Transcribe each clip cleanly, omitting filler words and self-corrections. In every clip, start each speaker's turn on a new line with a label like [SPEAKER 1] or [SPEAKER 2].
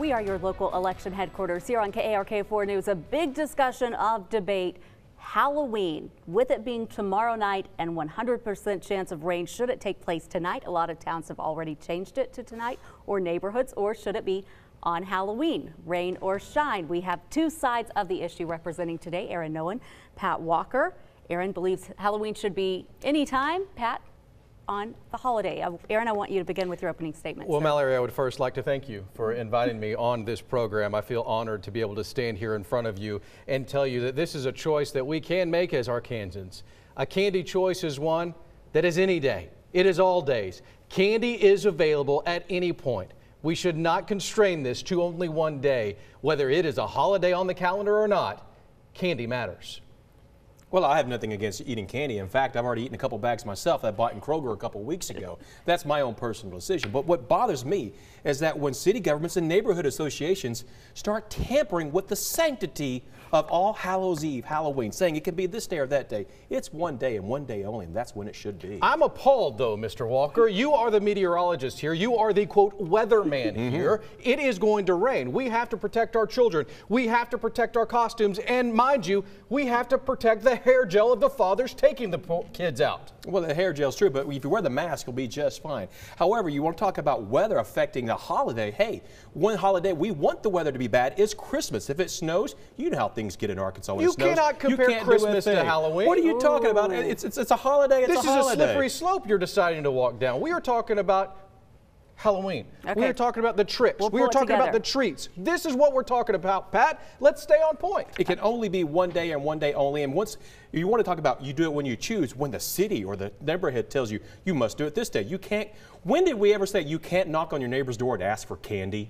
[SPEAKER 1] We are your local election headquarters here on KARK4 News. A big discussion of debate. Halloween, with it being tomorrow night and 100% chance of rain. Should it take place tonight? A lot of towns have already changed it to tonight, or neighborhoods, or should it be on Halloween, rain or shine? We have two sides of the issue representing today. Aaron Noen, Pat Walker. Aaron believes Halloween should be anytime. Pat, on the holiday. Aaron, I want you to begin with your opening statement.
[SPEAKER 2] Well, Mallory, I would first like to thank you for inviting me on this program. I feel honored to be able to stand here in front of you and tell you that this is a choice that we can make as Arkansans. A candy choice is one that is any day. It is all days. Candy is available at any point. We should not constrain this to only one day. Whether it is a holiday on the calendar or not, candy matters.
[SPEAKER 3] Well, I have nothing against eating candy. In fact, I've already eaten a couple bags myself that I bought in Kroger a couple weeks ago. That's my own personal decision. But what bothers me is that when city governments and neighborhood associations start tampering with the sanctity of All Hallows Eve, Halloween, saying it can be this day or that day. It's one day and one day only, and that's when it should be.
[SPEAKER 2] I'm appalled, though, Mr. Walker. You are the meteorologist here. You are the, quote, weatherman here. It is going to rain. We have to protect our children. We have to protect our costumes. And mind you, we have to protect the hair gel of the fathers taking the kids out.
[SPEAKER 3] Well, the hair gel's true, but if you wear the mask, you'll be just fine. However, you want to talk about weather affecting a holiday. Hey, one holiday we want the weather to be bad is Christmas. If it snows, you know how things get in Arkansas when it snows.
[SPEAKER 2] You cannot compare Christmas to Halloween.
[SPEAKER 3] What are you talking about? It's a holiday.
[SPEAKER 2] This is a slippery slope you're deciding to walk down. We are talking about Halloween. Okay. We are talking about the tricks. We are talking about the treats. This is what we're talking about, Pat. Let's stay on point.
[SPEAKER 3] It can only be one day and one day only. And once you want to talk about, you do it when you choose, when the city or the neighborhood tells you, you must do it this day. You can't. When did we ever say you can't knock on your neighbor's door and ask for candy?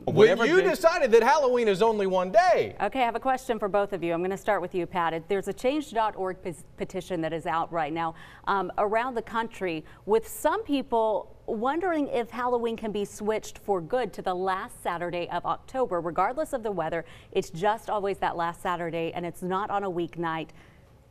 [SPEAKER 2] When you decided that Halloween is only one day.
[SPEAKER 1] Okay, I have a question for both of you. I'm going to start with you, Pat. There's a change.org petition that is out right now around the country with some people wondering if Halloween can be switched for good to the last Saturday of October. Regardless of the weather, it's just always that last Saturday, and it's not on a weeknight.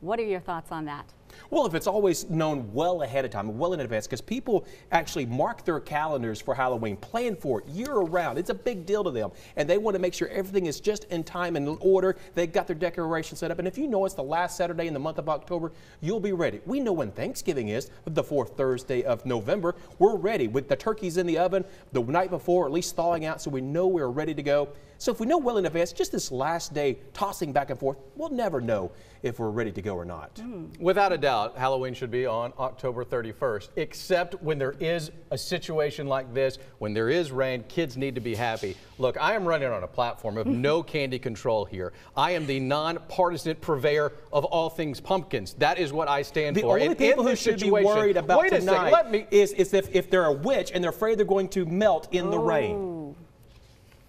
[SPEAKER 1] What are your thoughts on that?
[SPEAKER 3] Well, if it's always known well ahead of time, well in advance, because people actually mark their calendars for Halloween, plan for it year-round. It's a big deal to them, and they want to make sure everything is just in time and in order. They've got their decoration set up, and if you know it's the last Saturday in the month of October, you'll be ready. We know when Thanksgiving is, the fourth Thursday of November. We're ready with the turkeys in the oven the night before, at least thawing out, so we know we're ready to go. So if we know well in advance, just this last day tossing back and forth, we'll never know if we're ready to go or not.
[SPEAKER 2] Without a doubt, Halloween should be on October 31st, except when there is a situation like this, when there is rain, kids need to be happy. Look, I am running on a platform of no candy control here. I am the nonpartisan purveyor of all things pumpkins. That is what I stand for.
[SPEAKER 3] The only people who should be worried about tonight is if they're a witch and they're afraid they're going to melt in the rain.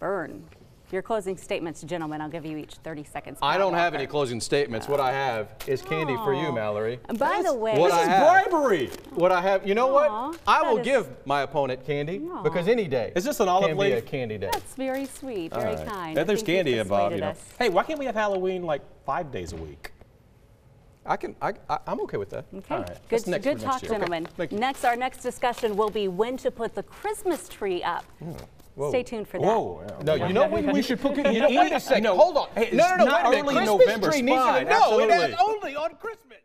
[SPEAKER 1] Burn. Your closing statements, gentlemen. I'll give you each 30 seconds.
[SPEAKER 2] I don't have any closing statements. What I have is candy for you, Mallory.
[SPEAKER 1] By the way,
[SPEAKER 3] this is bribery.
[SPEAKER 2] What I have, you know what? I will give my opponent candy because any day
[SPEAKER 3] is this an olive leaf?
[SPEAKER 2] Can be a candy day.
[SPEAKER 1] That's very sweet, very kind.
[SPEAKER 3] There's candy involved, you know. Hey, why can't we have Halloween like 5 days a week?
[SPEAKER 2] I'm okay with that.
[SPEAKER 1] Okay,
[SPEAKER 3] all right.
[SPEAKER 1] Good talk, gentlemen.
[SPEAKER 3] Okay.
[SPEAKER 1] Our next discussion will be when to put the Christmas tree up. Stay tuned for that.
[SPEAKER 3] Whoa.
[SPEAKER 2] No, you know when we should put it? Wait a second. Hold on.
[SPEAKER 3] Hey,
[SPEAKER 2] no,
[SPEAKER 3] not
[SPEAKER 2] wait a minute.
[SPEAKER 3] early
[SPEAKER 2] Christmas
[SPEAKER 3] November
[SPEAKER 2] tree
[SPEAKER 3] is
[SPEAKER 2] needs
[SPEAKER 3] fine.
[SPEAKER 2] to, no, it is only on Christmas.